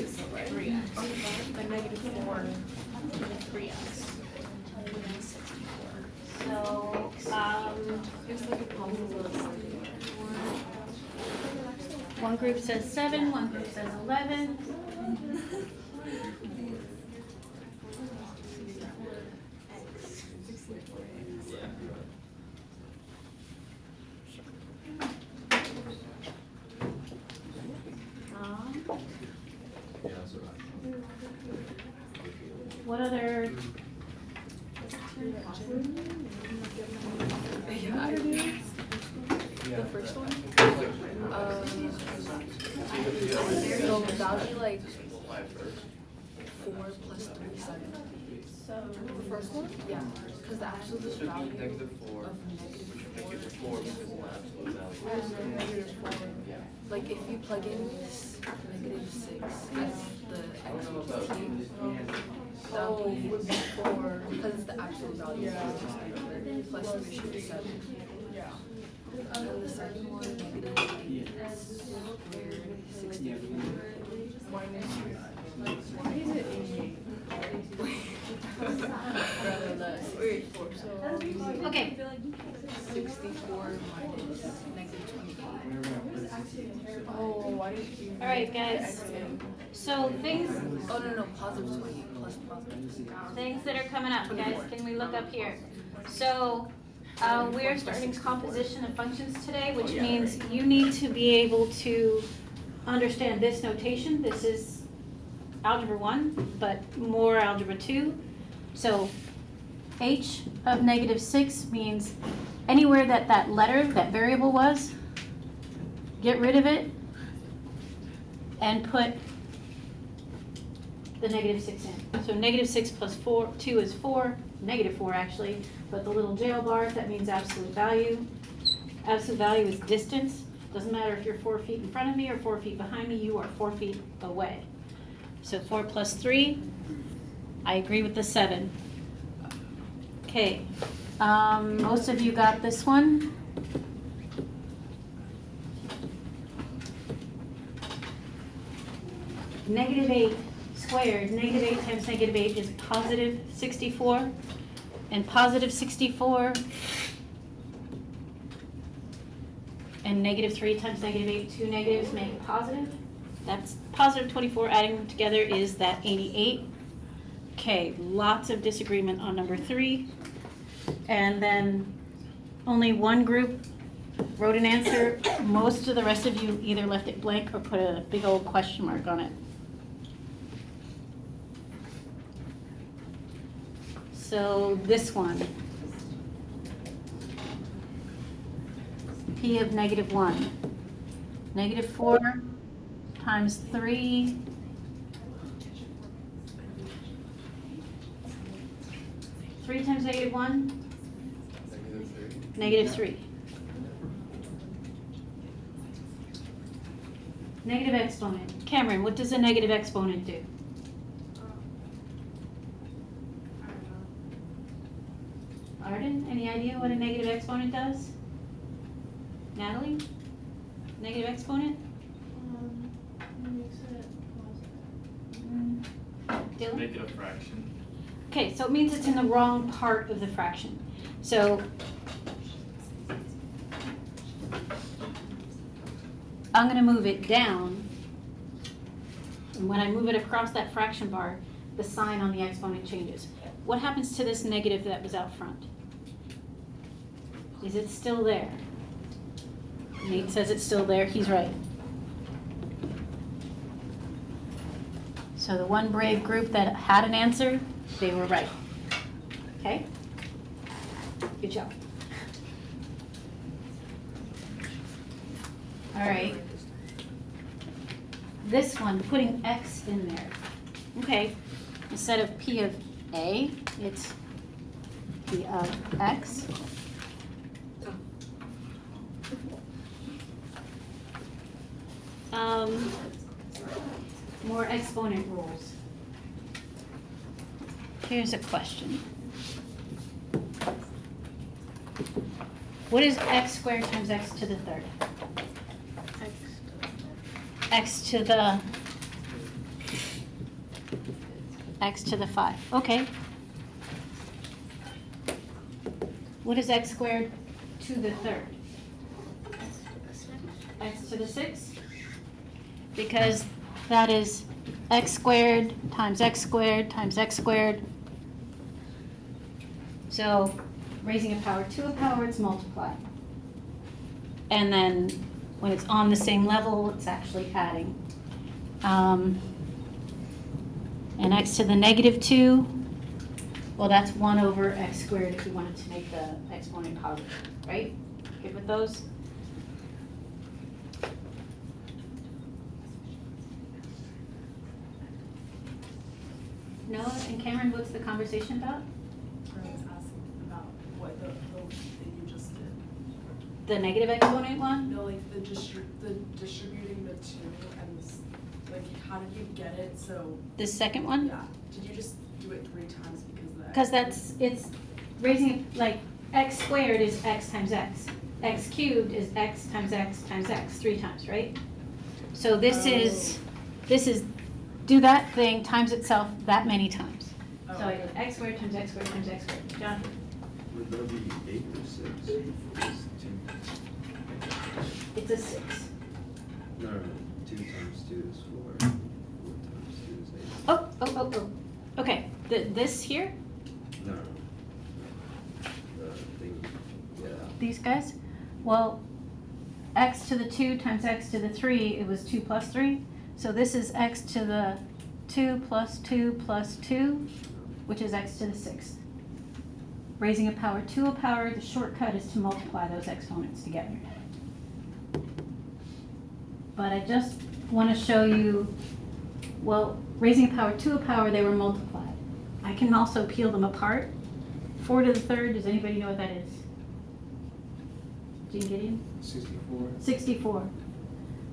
3x. But negative 4, 3x. So, It's like a positive. one group says 7, one group says 11. What other? The first one? So that would be like 4 plus 3, 7. So the first one? Yeah. Because the absolute value Negative 4. of negative 4 4 because of absolute value. negative 4. Like if you plug in negative 6 as the I don't know about that would be 4 because it's the absolute value. Plus 3 should be 7. And then the second one, negative 8 squared 64 minus. Why is it 88? Rather less. Wait, 4. So Okay. 64 minus negative 28. Oh, why did you? All right, guys. So things Oh no, positive 28 plus positive. things that are coming up, guys. Can we look up here? So we are starting composition of functions today, which means you need to be able to understand this notation. This is algebra 1, but more algebra 2. So h of negative 6 means anywhere that that letter, that variable was, get rid of it and put the negative 6 in. So negative 6 plus 2 is 4, negative 4 actually, but the little jail bar, that means absolute value. Absolute value is distance. Doesn't matter if you're 4 feet in front of me or 4 feet behind me, you are 4 feet away. So 4 plus 3, I agree with the 7. Okay, most of you got this one. Negative 8 squared, negative 8 times negative 8 is positive 64. And positive 64 and negative 3 times negative 8, 2 negatives make positive. That's positive 24, adding them together is that 88. Okay, lots of disagreement on number 3. And then only one group wrote an answer. Most of the rest of you either left it blank or put a big old question mark on it. So this one, p of negative 1, negative 4 times 3, times negative 1, negative 3. Negative exponent. Cameron, what does a negative exponent do? Arden, any idea what a negative exponent does? Natalie? Negative exponent? Makes it positive. Dylan? Make it a fraction. Okay, so it means it's in the wrong part of the fraction. So I'm going to move it down. And when I move it across that fraction bar, the sign on the exponent changes. What happens to this negative that was out front? Is it still there? Nate says it's still there. He's right. So the one brave group that had an answer, they were right. Okay? Good job. All right. This one, putting x in there. Okay. Instead of p of a, it's p of x. More exponent rules. Here's a question. What is x squared times x to the third? X to the X to the 5, okay. What is x squared to the third? X to the 6? Because that is x squared times x squared times x squared. So raising a power to a power, it's multiplied. And then when it's on the same level, it's actually adding. And x to the -2, well, that's 1 over x squared if you wanted to make the exponent positive, right? Good with those? Noah and Cameron, what's the conversation about? I was asking about what the that you just did. The negative exponent one? No, like the distributing the two and this, like how did you get it? So The second one? yeah, did you just do it 3 times Because it's raising, like, x squared is x times x. X cubed is x times x times x, 3 times, right? So this is do that thing times itself that many times. So I did x squared times x squared times x squared. John? Would that be 8 or 6? It's 2. It's a 6. No, 2 times 2 is 4. 4 times 2 is 8. Oh. Okay, this here, No. The thing, yeah. these guys, well, x to the 2 times x to the 3, it was 2 plus 3. So this is x to the 2 plus 2 plus 2, which is x to the 6th. Raising a power to a power, the shortcut is to multiply those exponents together. But I just want to show you, well, raising a power to a power, they were multiplied. I can also peel them apart. 4 to the 3rd, does anybody know what that is? Jean Gideon? 64. 64.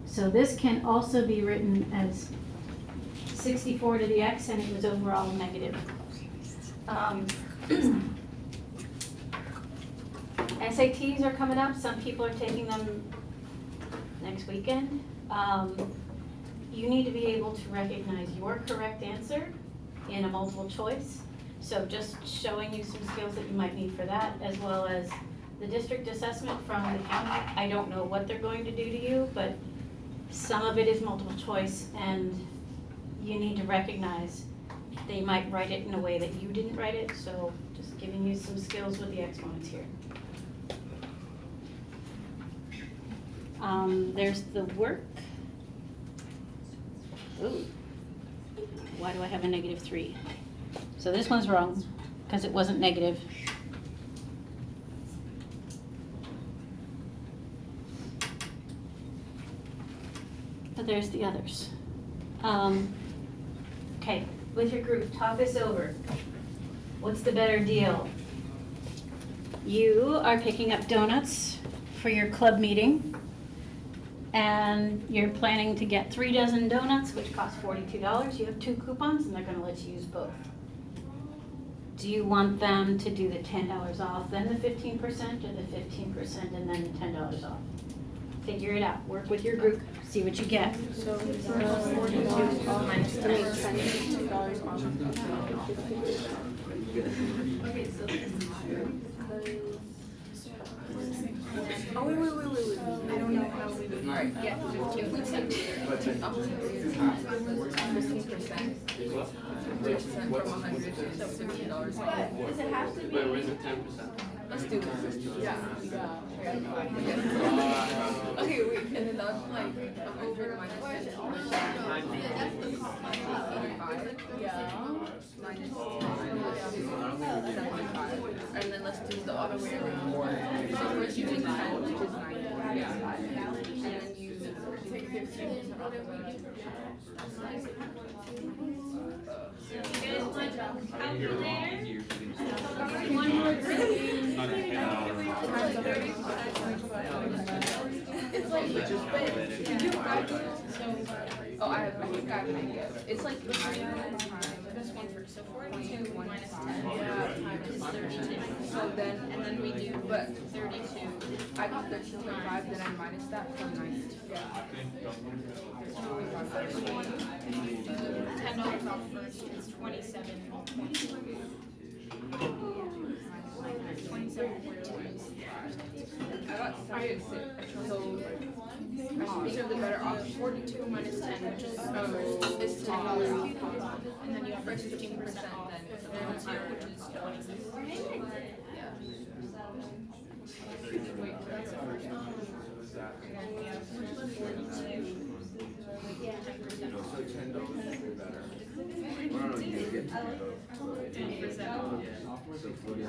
So this can also be written as 64 to the x, and it was overall negative. SATs are coming up. Some people are taking them next weekend. You need to be able to recognize your correct answer in a multiple choice. So just showing you some skills that you might need for that, as well as the district assessment from the county. I don't know what they're going to do to you, but some of it is multiple choice, and you need to recognize they might write it in a way that you didn't write it, so just giving you some skills with the exponents here. There's the work. Ooh. Why do I have a -3? So this one's wrong, because it wasn't negative. But there's the others. Okay, with your group, talk this over. What's the better deal? You are picking up donuts for your club meeting, and you're planning to get 3 dozen donuts, which cost $42. You have 2 coupons, and they're gonna let you use both. Do you want them to do the $10 off, then the 15%, or the 15% and then the $10 off? Figure it out, work with your group, see what you get. So $42 minus $10 off. Okay, so this is oh, wait. I don't know how we would. Alright, yeah, if we take 15%, 15% from 100 to $15. Does it have to be? Wait, where's the 10%? Let's do this. Yeah. Okay, wait, and then that's like 100 minus 15. Yeah. Minus 75. And then let's do the other way around. So first you take 10, which is 90. Yeah. And then you take 15. One more It's like, oh, I have to make it. It's like this one first. So 42 minus 10 is 32. So then, and then we do, but 32. I got 13.5, then I minus that from 92. Yeah. $10 off first. I got 36. So I should be really better off. 42 minus 10, which is $10 off. And then you have 15% off. Then the volunteer, which is 20. Yeah. Wait, that's the first one. And then we have 42. 10% off. So $10 would be better. Well, I don't know, you get to do both. 10% off. So 42.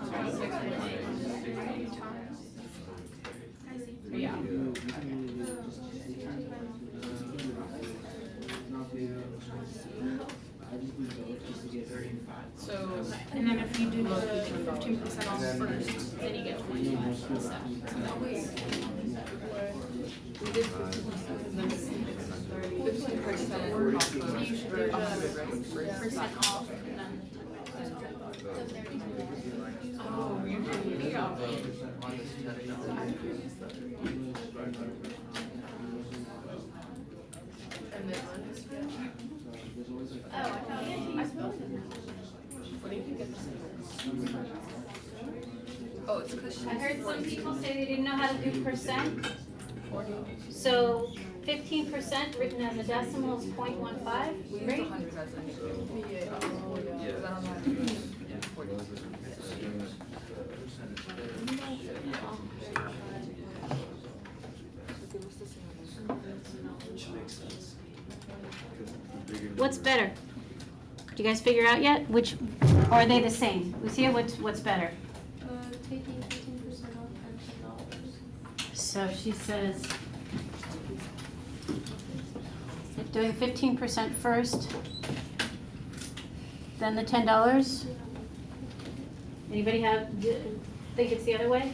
Yeah. So, and then if you do the 15% off first, then you get 25%. We did 15% off of, you should do 100% off. Oh, usually, yeah. And then I suppose. What do you think? Oh, it's because I heard some people say they didn't know how to do percent. So 15% written as a decimal is 0.15, We used right? 100 as a Yeah. because I don't know how to do 40. What's better? Do you guys figure out yet? Which, or are they the same? Lucia, what's better? Taking 15% off and $10. So she says, doing 15% first, then the $10. Anybody think it's the other way?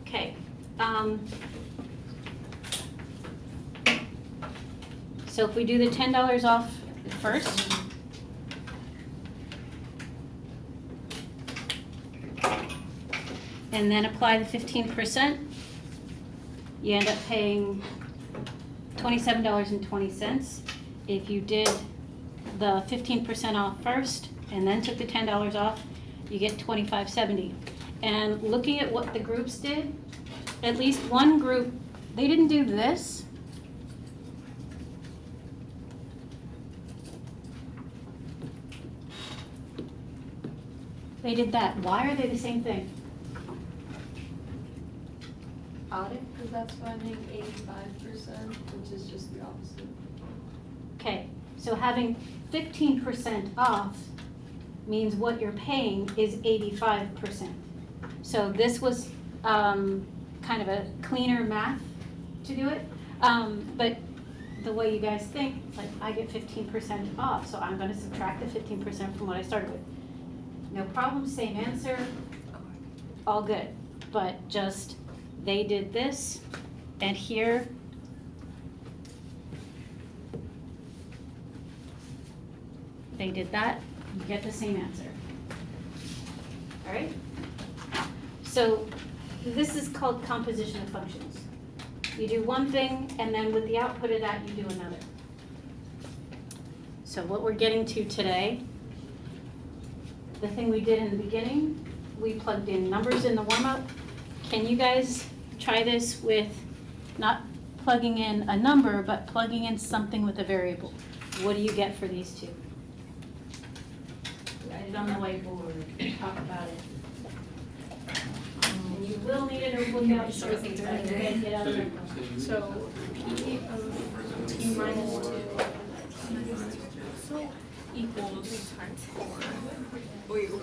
Okay. So if we do the $10 off first, and then apply the 15%, you end up paying $27.20. If you did the 15% off first and then took the $10 off, you get $25.70. And looking at what the groups did, at least one group, they didn't do this. They did that. Why are they the same thing? Audit, because that's funding 85%, which is just the opposite. Okay, so having 15% off means what you're paying is 85%. So this was kind of a cleaner math to do it. But the way you guys think, like I get 15% off, so I'm going to subtract the 15% from what I started with. No problem, same answer, all good. But just they did this, and here they did that, you get the same answer. All right? So this is called composition of functions. You do one thing, and then with the output of that, you do another. So what we're getting to today, the thing we did in the beginning, we plugged in numbers in the warm-up. Can you guys try this with not plugging in a number, but plugging in something with a variable? What do you get for these two? Write it on the whiteboard, talk about it. And you will need it or look out for things like that. Get out of there. So P of T minus 2 equals times 4. Wait, so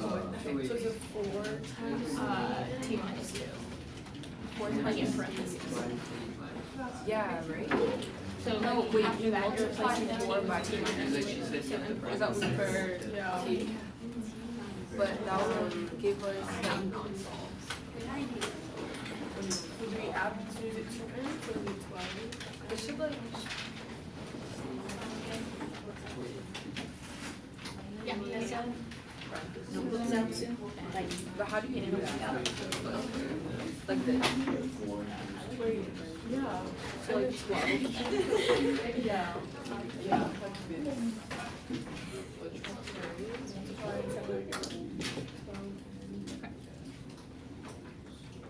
is it 4 times T minus 2? 4 times in parentheses. Yeah, right? So no, wait, after that you're replacing the 4 by T minus 2. Is that for T? But that will give us some non-solves. Would we add to the 2 ends or the 12? It should like. Yeah, that's it. No, close out soon. But how do you do that? Like this. Yeah. So like 12. Yeah. Yeah. That could be.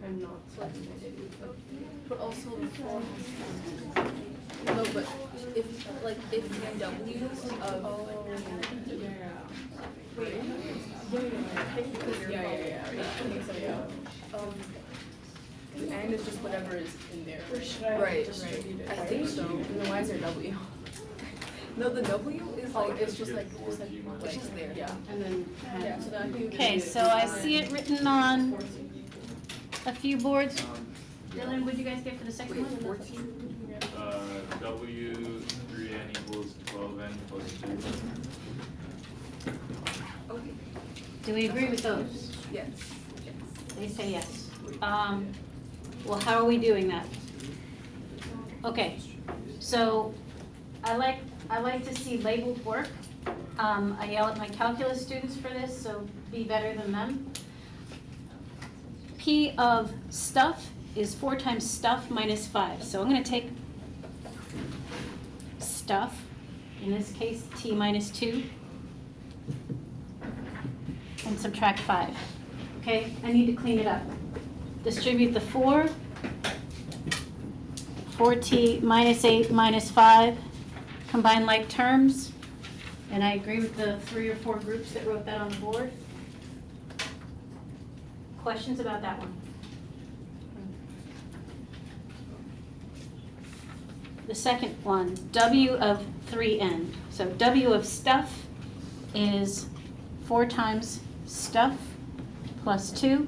I'm not but also the form No, but if W's of wait. the and is just whatever is in there. Or should I Right, distribute it? I think so. And then why is there W? No, the W is like it's just like it's just there. yeah. And then yeah, so that Okay, so I see it written on a few boards. Dylan, what'd you guys get for the second one? 14. W 3n equals 12n plus 2. Okay. Do we agree with those? Yes. They say yes. Well, how are we doing that? Okay, so I like to see labeled work. I yell at my calculus students for this, so be better than them. P of stuff is 4 times stuff minus 5. So I'm going to take stuff, in this case T minus 2, and subtract 5. Okay, I need to clean it up. Distribute the 4t minus 8 minus 5, combine like terms, and I agree with the 3 or 4 groups that wrote that on the board. Questions about that one? The second one, W of 3n. So W of stuff is 4 times stuff plus 2.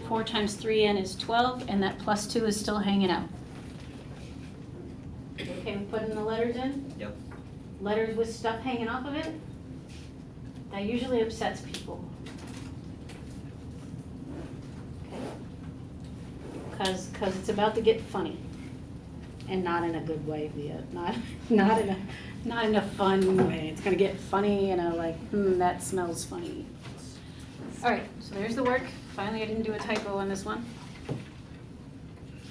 4 times 3n is 12, and that plus 2 is still hanging out. Okay, we putting the letters in? Yep. Letters with stuff hanging off of it? That usually upsets people. Okay. Because it's about to get funny. And not in a good way, Leah. Not in a fun way. It's gonna get funny, that smells funny. All right, so there's the work. Finally, I didn't do a typo on this one.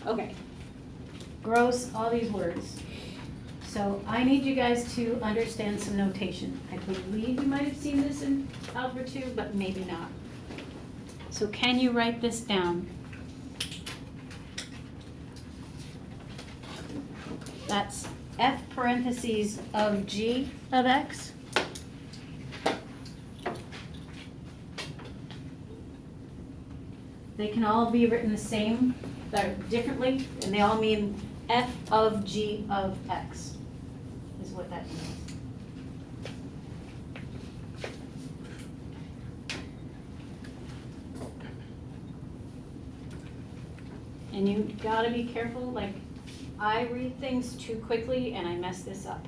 Okay. Gross, all these words. So I need you guys to understand some notation. I believe you might have seen this in Algebra 2, but maybe not. So can you write this down? That's F parentheses of G of X. They can all be written the same, differently, and they all mean F of G of X, is what that means. And you gotta be careful, I read things too quickly and I mess this up.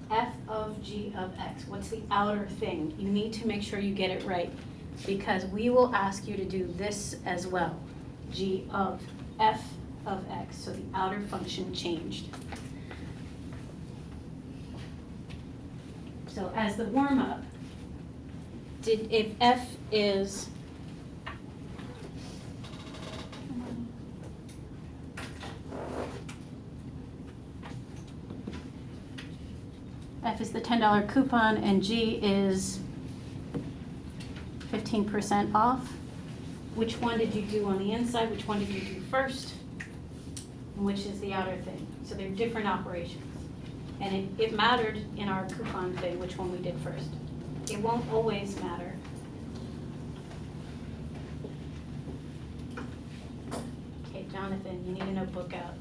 F of G of X, what's the outer thing? You need to make sure you get it right, because we will ask you to do this as well. G of F of X, so the outer function changed. So as the warm-up, if F is F is the $10 coupon and G is 15% off. Which one did you do on the inside? Which one did you do first? And which is the outer thing? So they're different operations. And it mattered in our coupon thing which one we did first. It won't always matter. Okay, Jonathan, you need a notebook out.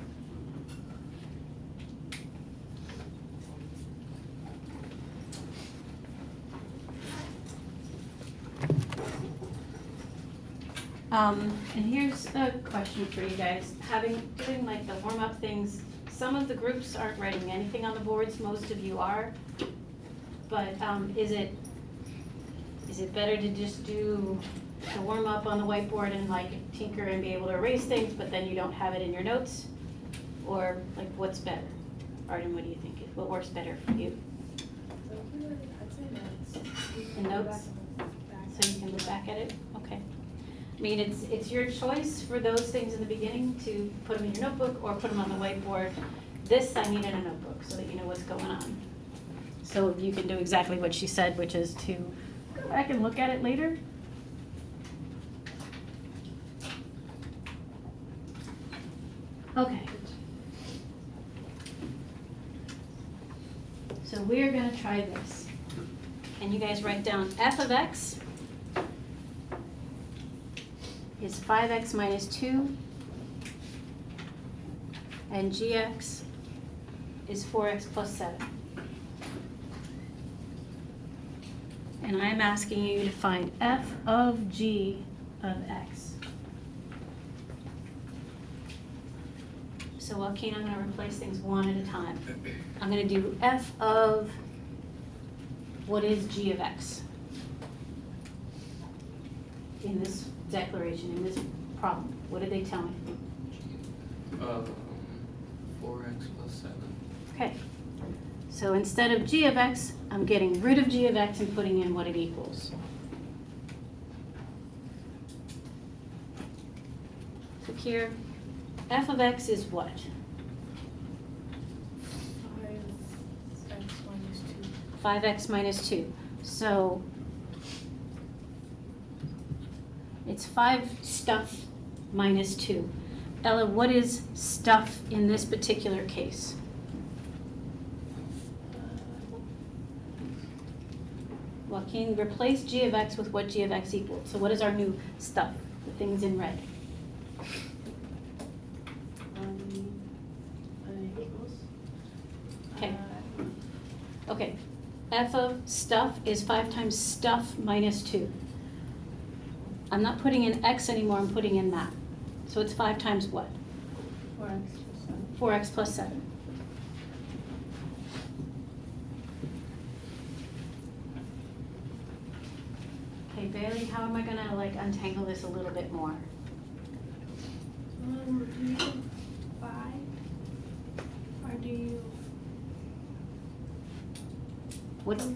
And here's a question for you guys. Doing the warm-up things, some of the groups aren't writing anything on the boards, most of you are. But is it better to just do the warm-up on the whiteboard and tinker and be able to erase things, but then you don't have it in your notes? Or what's better? Arden, what do you think? What works better for you? The notes? So you can look back at it? Okay. mean, it's your choice for those things in the beginning to put them in your notebook or put them on the whiteboard. This I need in a notebook so that you know what's going on. So you can do exactly what she said, which is to go back and look at it later. Okay. So we're gonna try this. Can you guys write down f of x is 5x minus 2, and gx is 4x plus 7. And I'm asking you to find f of g of x. So Joaquin, I'm going to replace things one at a time. I'm going to do f of what is g of x in this declaration, in this problem. What did they tell me? 4x plus 7. Okay, so instead of g of x, I'm getting rid of g of x and putting in what it equals. So here, f of x is what? 5x minus 2. So it's 5 stuff minus 2. Ella, what is stuff in this particular case? Joaquin, replace g of x with what g of x equals. So what is our new stuff, the things in red? Okay. Okay. F of stuff is 5 times stuff minus 2. I'm not putting in x anymore, I'm putting in that. So it's 5 times what? 4x plus 7. 4x plus 7. Okay, Bailey, how am I gonna like untangle this a little bit more? Do you do 5? Or do you? What's,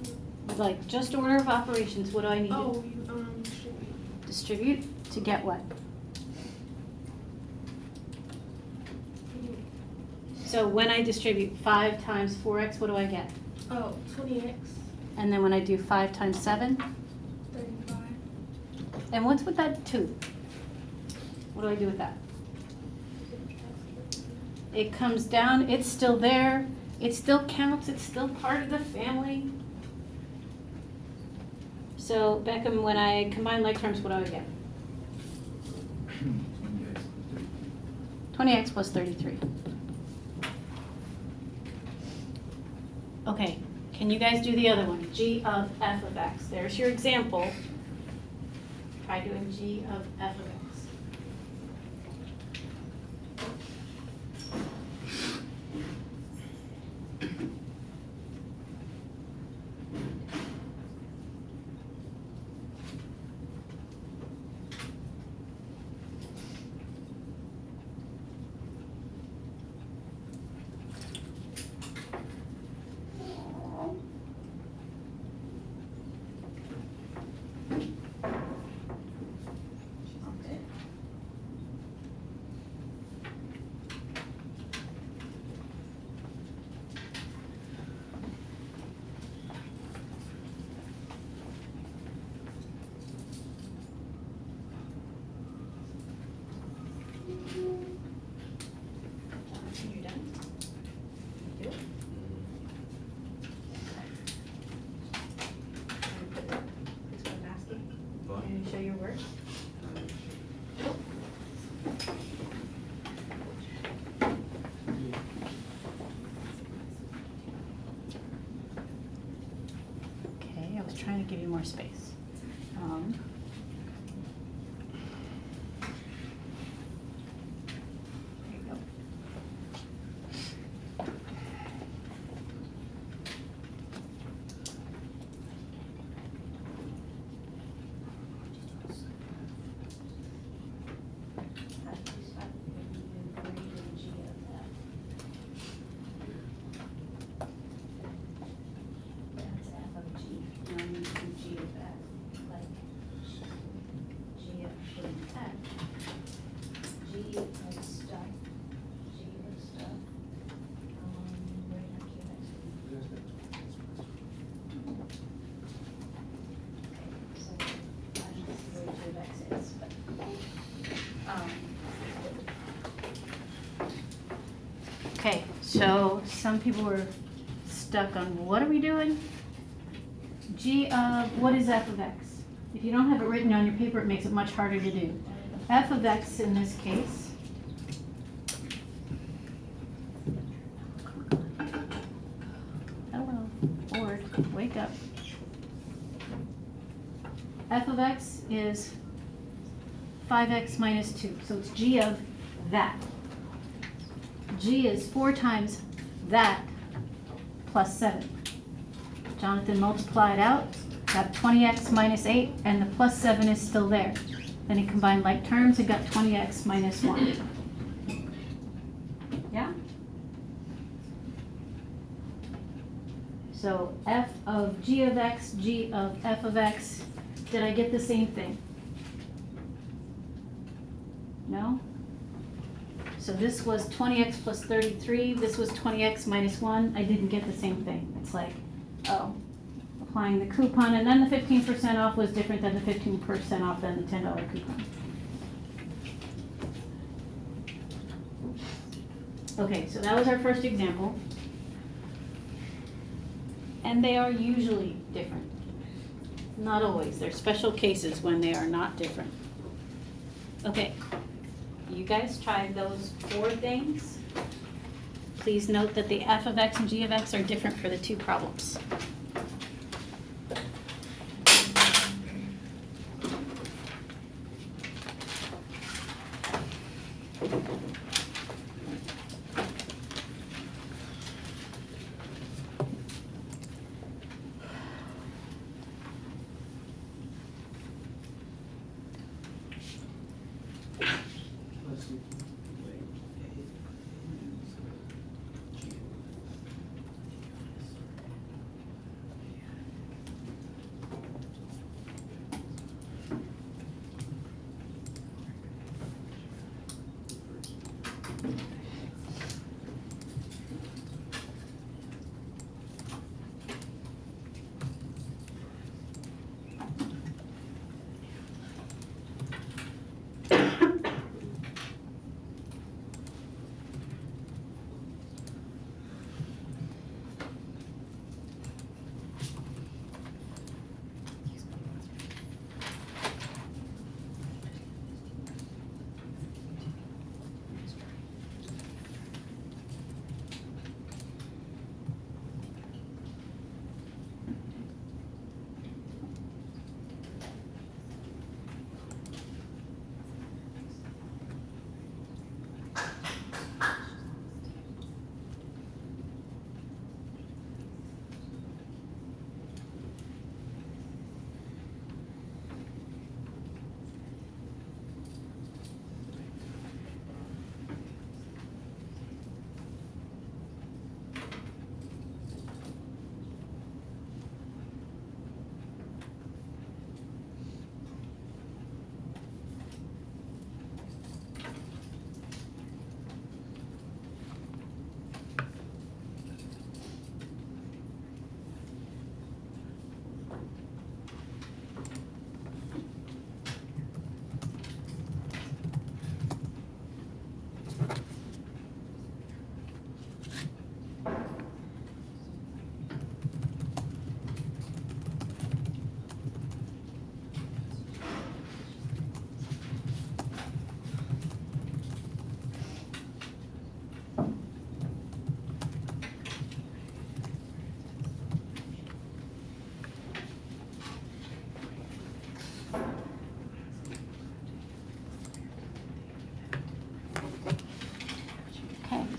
like, just order of operations, what do I need to Oh, you distribute. distribute to get what? So when I distribute 5 times 4x, what do I get? Oh, 20x, And then when I do 5 times 7, 35. and what's with that 2? What do I do with that? It comes down, it's still there, it still counts, it's still part of the family. So Beckham, when I combine like terms, what do I get? 20x plus 33. Okay, can you guys do the other one? G of f of x. There's your example. Try doing g of f of x. Jonathan, you're done? You? Can you put that, that's what I'm asking. What? Can you show your work? Okay, I was trying to give you more space. There you go. That's f of g. Now I'm using g of f. Okay, so some people were stuck on what are we doing? G of, what is f of x? If you don't have it written on your paper, it makes it much harder to do. F of x in this case. Hello, board, wake up. F of x is 5x minus 2, so it's g of that. G is 4 times that plus 7. Jonathan multiplied out, got 20x minus 8, and the plus 7 is still there. Then he combined like terms and got 20x minus 1. Yeah? So f of g of x, g of f of x. Did I get the same thing? No? So this was 20x plus 33, this was 20x minus 1, I didn't get the same thing. It's like, oh, applying the coupon, and then the 15% off was different than the 15% off than the $10 coupon. Okay, so that was our first example. And they are usually different. Not always, there's special cases when they are not different. Okay. You guys tried those 4 things. Please note that the f of x and g of x are different for the 2 problems.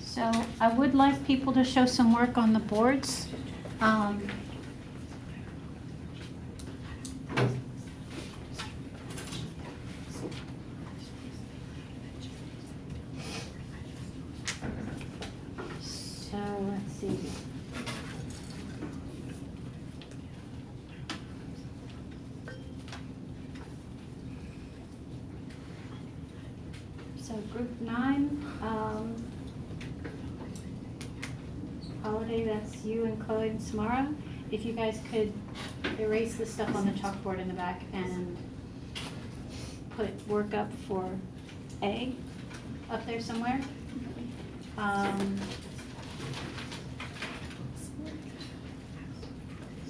So I would like people to show some work on the boards. So let's see. So group 9, Holiday, that's you and Chloe and Samara. If you guys could erase the stuff on the chalkboard in the back and put work up for A up there somewhere.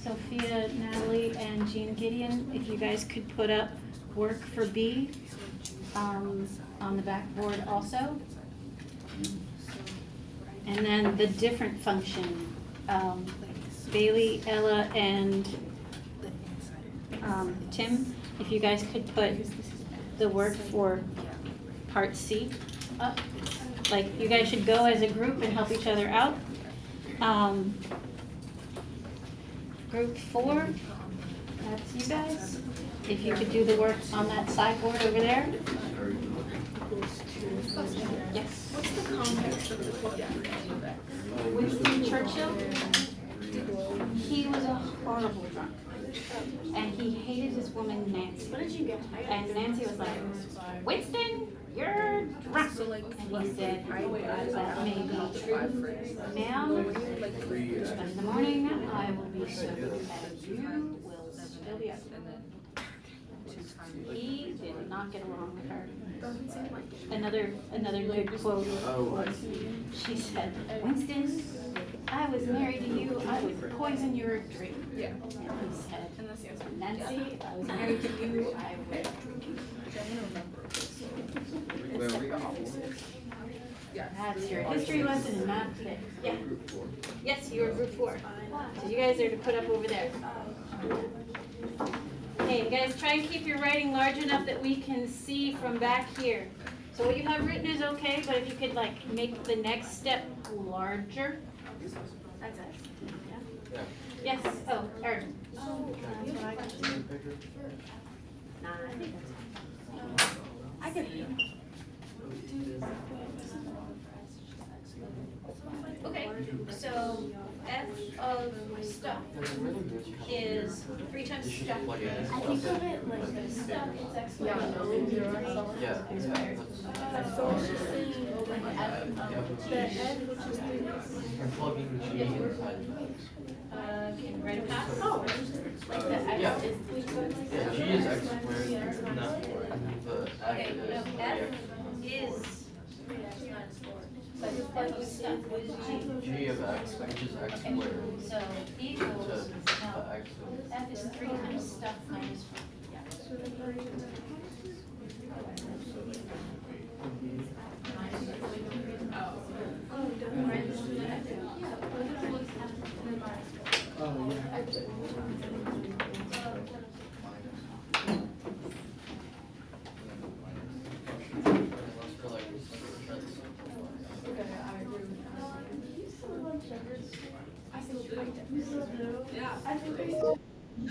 Sophia, Natalie, and Jean Gideon, if you guys could put up work for B on the backboard also. And then the different function, Bailey, Ella, and Tim, if you guys could put the work for part C up. Like, you guys should go as a group and help each other out. Group 4, that's you guys. If you could do the work on that sideboard over there. Yes. What's the context of the quote? Winston Churchill, he was a horrible drunk. And he hated his woman Nancy. What did you get? And Nancy was like, Winston, you're drunk. So like, And he said, that may be true, ma'am. But in the morning, I will be so and you will still be up. He did not get along with her. Another good quote was, she said, Winston, if I was married to you, I would poison your drink. Yeah. And he said, Nancy, if I was married to you, I would. Where are we? That's your history lesson in math today. Yeah. Yes, you are group 4. So you guys are to put up over there. Okay, you guys try and keep your writing large enough that we can see from back here. So what you have written is okay, but if you could like make the next step larger. That's it. Yeah? Yes, oh, Erin. Nah, I think that's I can. Okay, so F of stuff is 3 times stuff. I think of it like the stuff is X squared. Yeah. X squared. So she's saying like the F, which is 3x. I'm plugging G inside. Can you write a pass? Oh, like the X Yeah. is 3 times. Yeah, G is X squared. No. The F Okay, no, is F 3x. is. So F of stuff is G. G of X, which is X Okay, squared. so equals, now, X of F is 3 times stuff minus 4. Yeah.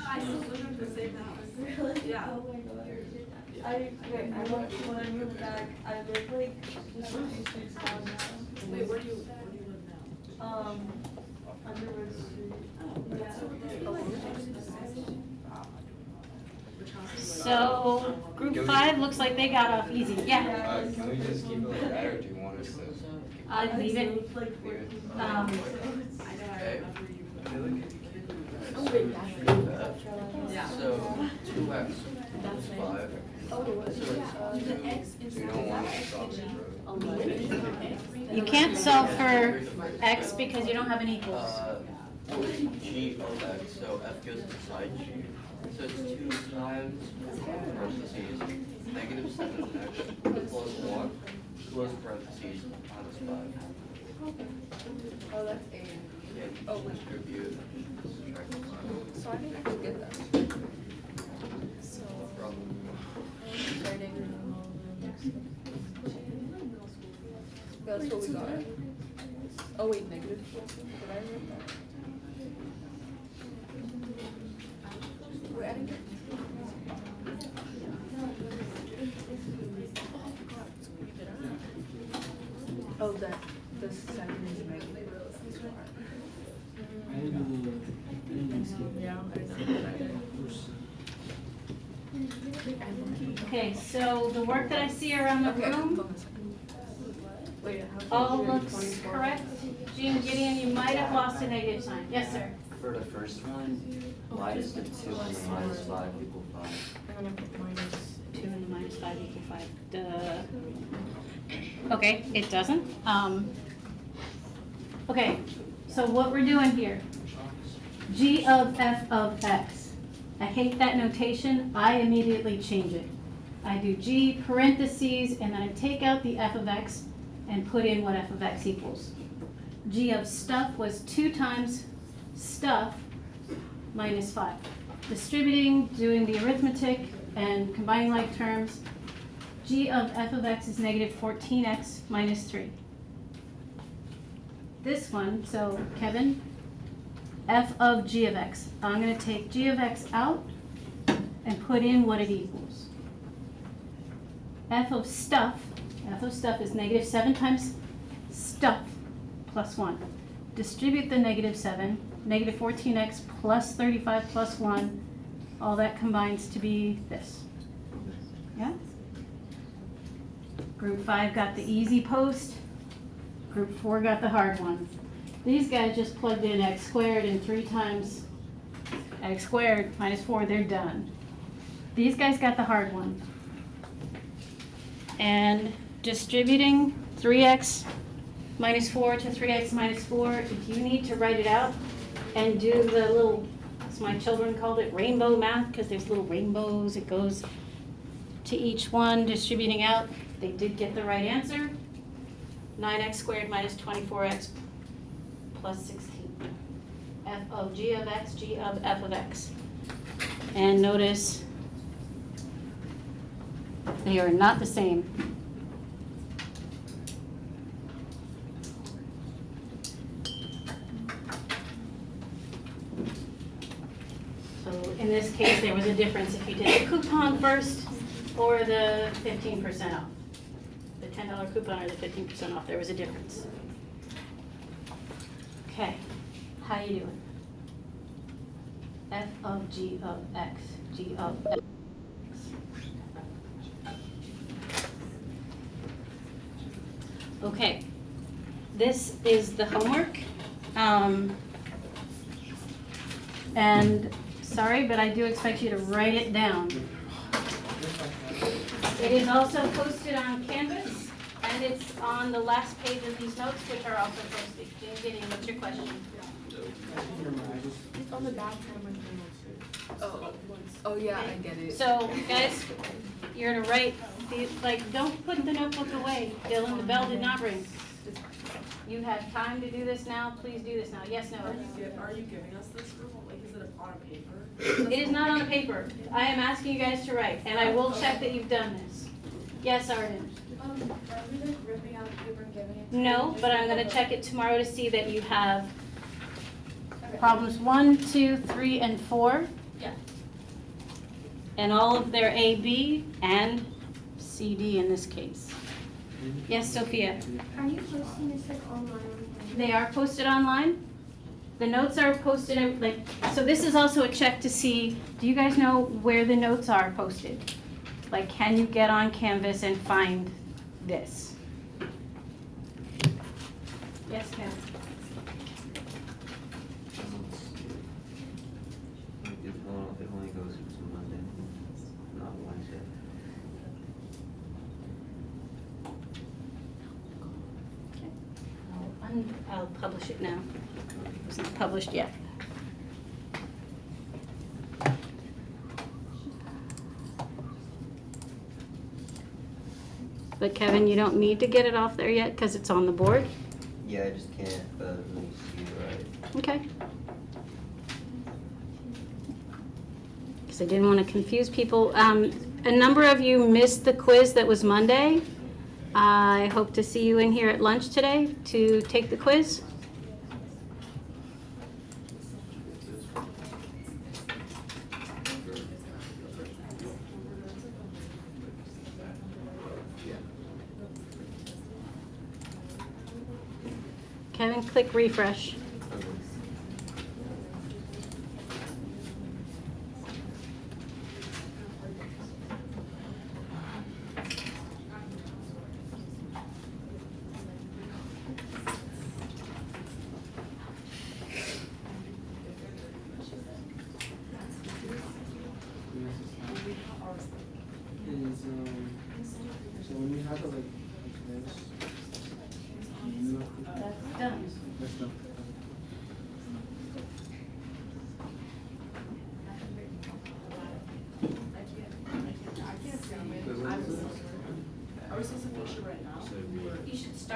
I still live in the same house. Really? Yeah. Oh my god. When I moved back, I live like just a few streets down now. Wait, where do you live now? Underwood Street. So group 5 looks like they got off easy. Yeah. Can we just keep it like that, or do you want us to? I'd leave it. Leave it? Okay. Yeah. So 2x is 5. You don't want us to solve it, bro. You can't solve for x because you don't have an equals. G of X, so F goes inside G. So it's 2 times parentheses, negative 7x plus 1, close parentheses, minus 5. Oh, that's A. Yeah, Oh, you wait. distribute, subtract 5. So I didn't actually get that. So, starting. That's what we got. Oh wait, negative. Did I write that? We're adding it. Oh, that the second is negative. Yeah, I know. Okay, so the work that I see around the Okay, hold room on a second. Wait, how all do you do looks 24? correct. Jean Gideon, you might have lost a negative sign. Yes, sir. For the first one, why is the 2 and the minus 5 equal 5? I'm gonna put minus 2 and the minus 5 equal 5. Duh. Okay, it doesn't. Okay, so what we're doing here G of f of x. I hate that notation, I immediately change it. I do G parentheses, and then I take out the f of x and put in what f of x equals. G of stuff was 2 times stuff minus 5. Distributing, doing the arithmetic, and combining like terms, G of f of x is negative 14x minus 3. This one, so Kevin, f of g of x. I'm going to take g of x out and put in what it equals. F of stuff is negative 7 times stuff plus 1. Distribute the negative 7, negative 14x plus 35 plus 1, all that combines to be this. Yeah? Group 5 got the easy post, group 4 got the hard one. These guys just plugged in x squared and 3 times x squared minus 4, they're done. These guys got the hard one. And distributing 3x minus 4 to 3x minus 4, if you need to write it out and do the little, as my children called it, rainbow math, because there's little rainbows, it goes to each one, distributing out, they did get the right answer. 9x squared minus 24x plus 16. F of g of x, g of f of x. And notice they are not the same. So in this case, there was a difference if you did the coupon first or the 15% off. The $10 coupon or the 15% off, there was a difference. Okay, how you doing? F of g of x, g of x. Okay, this is the homework. And sorry, but I do expect you to write it down. It is also posted on Canvas, and it's on the last page of these notes, which are also posted. Gideon, what's your question? It's on the back of my phone. Oh yeah, I get it. So, guys, you're to write, like, don't put the notebook away. Dylan, the bell did not ring. You have time to do this now, please do this now. Yes, no? Are you giving us this rule? Like, is it on a paper? It is not on the paper. I am asking you guys to write, and I will check that you've done this. Yes, Arden? Are we like ripping out the paper and giving it to No, but I'm gonna check it tomorrow to see that you have problems 1, 2, 3, and 4. Yeah. And all of their A, B, and C, D in this case. Yes, Sophia? Are you posting this like online? They are posted online. The notes are posted, so this is also a check to see, do you guys know where the notes are posted? Like, can you get on Canvas and find this? Yes, Ken? It only goes to Monday, not Wednesday. I'll publish it now. It's not published yet. But Kevin, you don't need to get it off there yet because it's on the board? Yeah, I just can't, let me see, right? Okay. Because I didn't want to confuse people. A number of you missed the quiz that was Monday. I hope to see you in here at lunch today to take the quiz. Kevin, click refresh. So when you have it like this, you That's done. that's done. coming. I'm a senior. Are we supposed to finish it right now? You should start